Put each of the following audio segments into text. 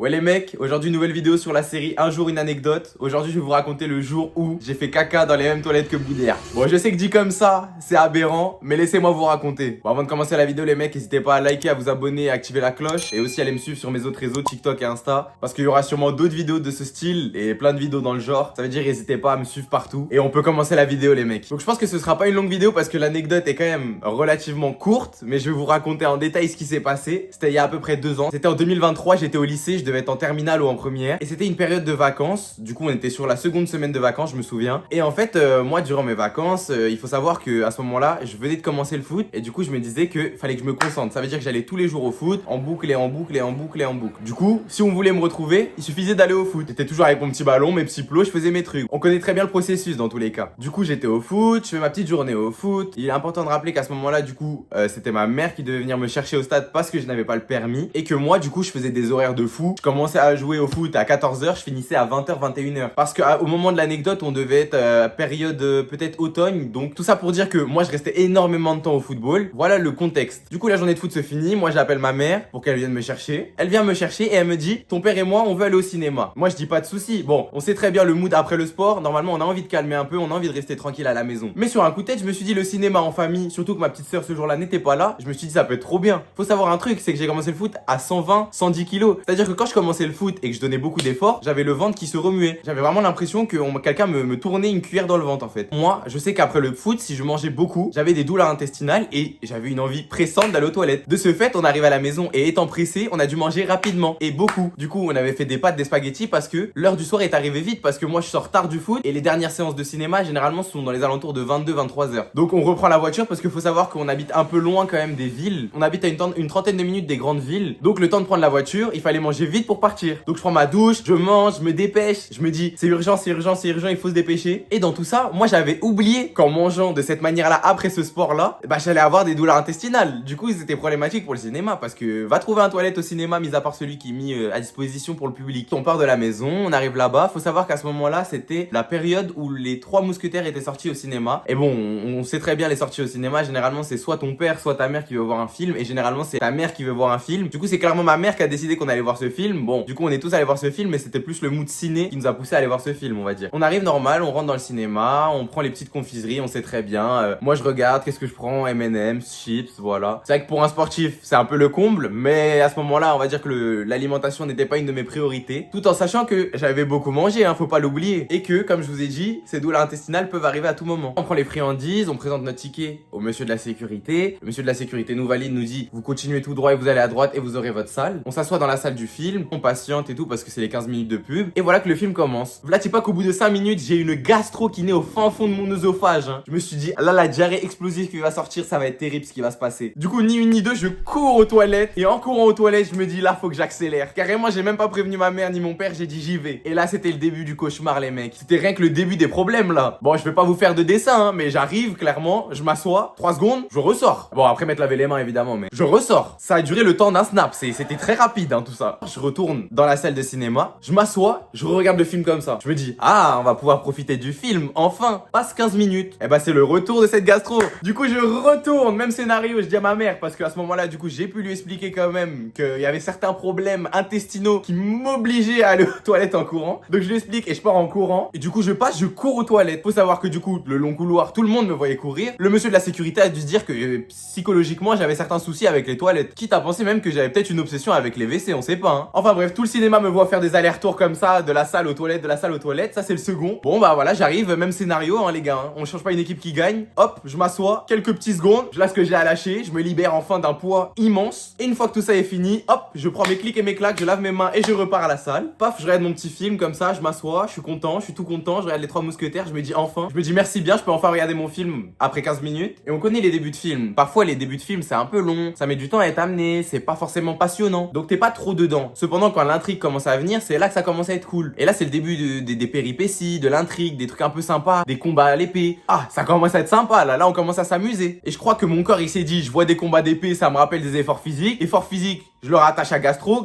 Ouais les mecs, aujourd'hui nouvelle vidéo sur la série Un jour une anecdote. Aujourd'hui je vais vous raconter le jour où j'ai fait caca dans les mêmes toilettes que Boudère. Bon je sais que dit comme ça, c'est aberrant, mais laissez-moi vous raconter. Bon avant de commencer la vidéo les mecs, n'hésitez pas à liker, à vous abonner, et à activer la cloche. Et aussi à aller me suivre sur mes autres réseaux, TikTok et Insta. Parce qu'il y aura sûrement d'autres vidéos de ce style et plein de vidéos dans le genre. Ça veut dire n'hésitez pas à me suivre partout. Et on peut commencer la vidéo les mecs. Donc je pense que ce sera pas une longue vidéo parce que l'anecdote est quand même relativement courte. Mais je vais vous raconter en détail ce qui s'est passé. C'était il y a à peu près 2 ans. C'était en 2023, j'étais au lycée, je devais être en terminale ou en première et c'était une période de vacances. Du coup on était sur la seconde semaine de vacances, je me souviens. Et en fait moi durant mes vacances il faut savoir que à ce moment là je venais de commencer le foot et du coup je me disais que fallait que je me concentre. Ça veut dire que j'allais tous les jours au foot, en boucle et en boucle et en boucle et en boucle. Du coup si on voulait me retrouver il suffisait d'aller au foot. J'étais toujours avec mon petit ballon, mes petits plots, je faisais mes trucs. On connaît très bien le processus dans tous les cas. Du coup j'étais au foot, je fais ma petite journée au foot. Il est important de rappeler qu'à ce moment là du coup c'était ma mère qui devait venir me chercher au stade parce que je n'avais pas le permis et que moi du coup je faisais des horaires de fou. Je commençais à jouer au foot à 14h, je finissais à 20h, 21h. Parce qu'au moment de l'anecdote, on devait être période peut-être automne. Donc tout ça pour dire que moi je restais énormément de temps au football. Voilà le contexte. Du coup la journée de foot se finit, moi j'appelle ma mère pour qu'elle vienne me chercher. Elle vient me chercher et elle me dit ton père et moi on veut aller au cinéma. Moi je dis pas de soucis. Bon, on sait très bien le mood après le sport. Normalement on a envie de calmer un peu, on a envie de rester tranquille à la maison. Mais sur un coup de tête, je me suis dit le cinéma en famille, surtout que ma petite sœur ce jour-là n'était pas là. Je me suis dit ça peut être trop bien. Faut savoir un truc, c'est que j'ai commencé le foot à 120, 110 kilos. C'est-à-dire que quand je commençais le foot et que je donnais beaucoup d'efforts, j'avais le ventre qui se remuait. J'avais vraiment l'impression que quelqu'un me tournait une cuillère dans le ventre en fait. Moi, je sais qu'après le foot, si je mangeais beaucoup, j'avais des douleurs intestinales et j'avais une envie pressante d'aller aux toilettes. De ce fait, on arrive à la maison et étant pressé, on a dû manger rapidement et beaucoup. Du coup, on avait fait des pâtes, des spaghettis parce que l'heure du soir est arrivée vite parce que moi je sors tard du foot et les dernières séances de cinéma généralement sont dans les alentours de 22-23 heures. Donc on reprend la voiture parce qu'il faut savoir qu'on habite un peu loin quand même des villes. On habite à une trentaine de minutes des grandes villes. Donc le temps de prendre la voiture, il fallait manger vite pour partir. Donc je prends ma douche, je mange, je me dépêche, je me dis c'est urgent, c'est urgent, c'est urgent, il faut se dépêcher. Et dans tout ça, moi j'avais oublié qu'en mangeant de cette manière-là après ce sport-là, bah j'allais avoir des douleurs intestinales. Du coup c'était problématique pour le cinéma parce que va trouver un toilette au cinéma, mis à part celui qui est mis à disposition pour le public. On part de la maison, on arrive là-bas. Faut savoir qu'à ce moment-là, c'était la période où les 3 mousquetaires étaient sortis au cinéma. Et bon, on sait très bien les sorties au cinéma. Généralement c'est soit ton père, soit ta mère qui veut voir un film. Et généralement c'est ta mère qui veut voir un film. Du coup c'est clairement ma mère qui a décidé qu'on allait voir ce film. Bon, du coup on est tous allés voir ce film, mais c'était plus le mood ciné qui nous a poussé à aller voir ce film, on va dire. On arrive normal, on rentre dans le cinéma, on prend les petites confiseries, on sait très bien. Moi je regarde, qu'est-ce que je prends? M&M's, chips, voilà. C'est vrai que pour un sportif, c'est un peu le comble, mais à ce moment-là, on va dire que l'alimentation n'était pas une de mes priorités, tout en sachant que j'avais beaucoup mangé, hein, faut pas l'oublier, et que, comme je vous ai dit, ces douleurs intestinales peuvent arriver à tout moment. On prend les friandises, on présente notre ticket au monsieur de la sécurité. Le monsieur de la sécurité nous valide, nous dit, vous continuez tout droit et vous allez à droite et vous aurez votre salle. On s'assoit dans la salle du film, on patiente et tout parce que c'est les 15 minutes de pub. Et voilà que le film commence. Là, tu sais pas qu'au bout de 5 minutes, j'ai une gastro qui naît au fin fond de mon œsophage. Hein. Je me suis dit, là, la diarrhée explosive qui va sortir, ça va être terrible ce qui va se passer. Du coup, ni une ni deux, je cours aux toilettes. Et en courant aux toilettes, je me dis, là, faut que j'accélère. Carrément, j'ai même pas prévenu ma mère ni mon père, j'ai dit, j'y vais. Et là, c'était le début du cauchemar, les mecs. C'était rien que le début des problèmes, là. Bon, je vais pas vous faire de dessin, hein, mais j'arrive, clairement, je m'assois, 3 secondes, je ressors. Bon, après m'être lavé les mains, évidemment, mais je ressors. Ça a duré le temps d'un snap. C'était très rapide, hein, tout ça. Je retourne dans la salle de cinéma, je m'assois, je regarde le film comme ça. Je me dis, ah, on va pouvoir profiter du film, enfin. Passe 15 minutes. Et bah, c'est le retour de cette gastro. Du coup, je retourne, même scénario, je dis à ma mère, parce qu'à ce moment-là, du coup, j'ai pu lui expliquer quand même qu'il y avait certains problèmes intestinaux qui m'obligeaient à aller aux toilettes en courant. Donc, je lui explique et je pars en courant. Et du coup, je cours aux toilettes. Faut savoir que du coup, le long couloir, tout le monde me voyait courir. Le monsieur de la sécurité a dû se dire que psychologiquement, j'avais certains soucis avec les toilettes. Quitte à penser même que j'avais peut-être une obsession avec les WC, on sait pas, hein. Enfin bref, tout le cinéma me voit faire des allers-retours comme ça, de la salle aux toilettes, de la salle aux toilettes. Ça, c'est le second. Bon, bah voilà, j'arrive, même scénario, hein, les gars. Hein. On change pas une équipe qui gagne. Hop, je m'assois, quelques petites secondes, je lâche ce que j'ai à lâcher, je me libère enfin d'un poids immense. Et une fois que tout ça est fini, hop, je prends mes clics et mes claques, je lave mes mains et je repars à la salle. Paf, je regarde mon petit film comme ça, je m'assois, je suis content, je suis tout content, je regarde les 3 mousquetaires, je me dis enfin, je me dis merci bien, je peux enfin regarder mon film après 15 minutes. Et on connaît les débuts de film. Parfois, les débuts de film, c'est un peu long, ça met du temps à être amené, c'est pas forcément passionnant. Donc t'es pas trop dedans. Cependant, quand l'intrigue commence à venir, c'est là que ça commence à être cool. Et là, c'est le début des péripéties, de l'intrigue, des trucs un peu sympas, des combats à l'épée. Ah, ça commence à être sympa, là on commence à s'amuser. Et je crois que mon corps, il s'est dit, je vois des combats d'épée, ça me rappelle des efforts physiques. Efforts physiques, je le rattache à gastro,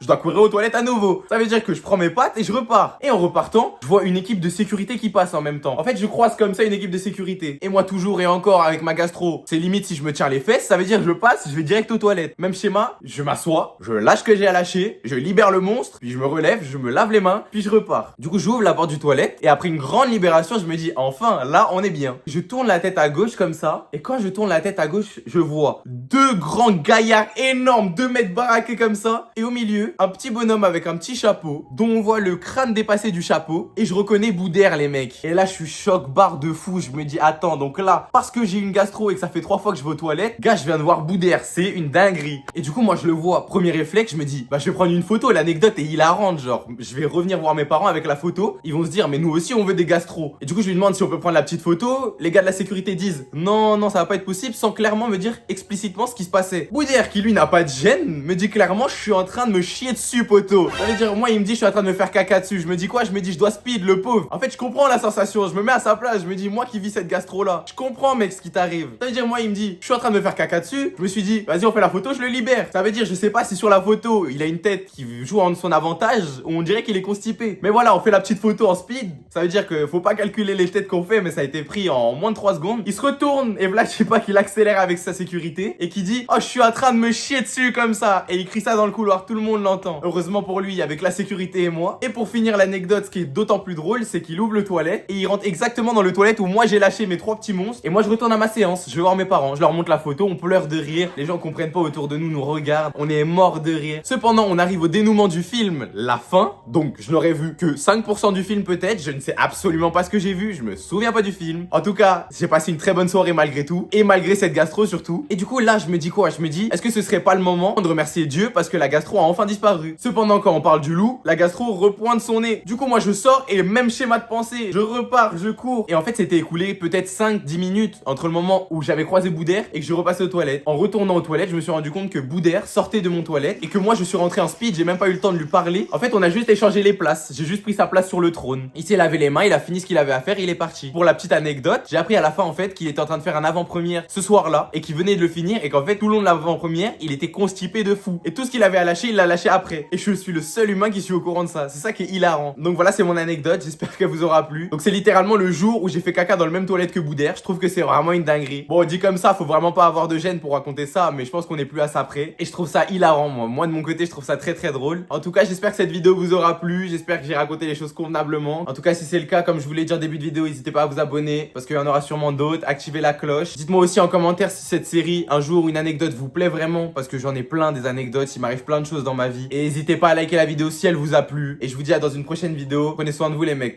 je dois courir aux toilettes à nouveau. Ça veut dire que je prends mes pattes et je repars. Et en repartant, je vois une équipe de sécurité qui passe en même temps. En fait, je croise comme ça une équipe de sécurité. Et moi, toujours et encore avec ma gastro, c'est limite si je me tiens les fesses, ça veut dire que je passe, je vais direct aux toilettes. Même schéma, je m'assois, je lâche ce que j'ai à lâcher, je libère le monstre, puis je me relève, je me lave les mains, puis je repars. Du coup, j'ouvre la porte du toilette et après une grande libération, je me dis enfin, là, on est bien. Je tourne la tête à gauche comme ça et quand je tourne la tête à gauche, je vois deux grands gaillards énormes, 2 mètres baraqués comme ça et au milieu, un petit bonhomme avec un petit chapeau dont on voit le crâne dépassé du chapeau et je reconnais Boudère les mecs. Et là, je suis choc barre de fou, je me dis attends, donc là, parce que j'ai une gastro et que ça fait 3 fois que je vais aux toilettes, gars, je viens de voir Boudère, c'est une dinguerie. Et du coup, moi, je le vois, premier réflexe, je me dis, bah, je vais prendre une photo, l'anecdote est hilarante, genre, je vais revenir voir mes parents avec la photo, ils vont se dire, mais nous aussi, on veut des gastros. Et du coup, je lui demande si on peut prendre la petite photo, les gars de la sécurité disent, non, non, ça va pas être possible, sans clairement me dire explicitement ce qui se passait. Boudère, qui lui n'a pas de gêne, me dit clairement, je suis en train de me chier dessus, poteau. Ça veut dire, moi, il me dit, je suis en train de me faire caca dessus. Je me dis quoi? Je me dis, je dois speed, le pauvre. En fait, je comprends la sensation, je me mets à sa place, je me dis, moi qui vis cette gastro-là, je comprends, mec, ce qui t'arrive. Ça veut dire, moi, il me dit, je suis en train de me faire caca dessus. Je me suis dit, vas-y, on fait la photo, je le libère. Ça veut dire, je sais pas si sur la photo, il a une tête qui joue en son avantage ou on dirait qu'il est constipé. Mais voilà, on fait la petite photo en speed. Ça veut dire que faut pas calculer les têtes qu'on fait, mais ça a été pris en moins de 3 secondes. Il se retourne et voilà, je sais pas, qu'il accélère avec sa sécurité et qui dit, oh, je suis en train de me chier dessus comme ça. Et il crie ça dans le couloir, tout le monde l'entend. Heureusement pour lui, avec la sécurité et moi. Et pour finir l'anecdote, ce qui est d'autant plus drôle, c'est qu'il ouvre le toilette et il rentre exactement dans le toilette où moi j'ai lâché mes 3 petits monstres. Et moi je retourne à ma séance, je vais voir mes parents, je leur montre la photo, on pleure de rire. Les gens comprennent pas autour de nous, nous regardent, on est mort de rire. Cependant, on arrive au dénouement du film, la fin. Donc je n'aurais vu que 5% du film peut-être, je ne sais absolument pas ce que j'ai vu, je me souviens pas du film. En tout cas, j'ai passé une très bonne soirée malgré tout, et malgré cette gastro surtout. Et du coup là, je me dis quoi? Je me dis, est-ce que ce serait pas le moment de remercier Dieu parce que la gastro a enfin disparu? Cependant, quand on parle du loup, la gastro repointe son nez. Du coup, moi je sors et même schéma de pensée, je repars, je cours. Et en fait, c'était écoulé peut-être 5-10 minutes entre le moment où j'avais croisé Boudère et que je repassais aux toilettes. En retournant aux toilettes, je me suis rendu compte que Boudère sortait de mon toilette et que moi je suis rentré en speed, j'ai même pas eu le temps de lui parler. En fait, on a juste échangé les places. J'ai juste pris sa place sur le trône. Il s'est lavé les mains, il a fini ce qu'il avait à faire, il est parti. Pour la petite anecdote, j'ai appris à la fin en fait qu'il était en train de faire un avant-première ce soir-là et qu'il venait de le finir et qu'en fait tout le long de l'avant-première, il était constipé de fou. Et tout ce qu'il avait à lâcher, il l'a lâché après. Et je suis le seul humain qui suis au courant de ça. C'est ça qui est hilarant. Donc voilà, c'est mon anecdote, j'espère qu'elle vous aura plu. Donc c'est littéralement le jour où j'ai fait caca dans le même toilette que Boudère. Je trouve que c'est vraiment une dinguerie. Bon, dit comme ça, faut vraiment pas avoir de gêne pour raconter ça, mais je pense qu'on est plus à ça près. Et je trouve ça hilarant, moi. Moi, de mon côté, je trouve ça très très drôle. En tout cas, j'espère que cette vidéo vous aura plu. J'espère que j'ai raconté les choses convenablement. En tout cas, si c'est le cas, comme je vous l'ai dit en début de vidéo, n'hésitez pas à vous abonner parce qu'il y en aura sûrement d'autres. Activez la cloche. Dites-moi aussi en commentaire si cette série, un jour, une anecdote vous plaît vraiment parce que j'en ai plein des anecdotes. Il m'arrive plein de choses dans ma vie. Et n'hésitez pas à liker la vidéo si elle vous a plu. Et je vous dis à dans une prochaine vidéo. Prenez soin de vous, les mecs.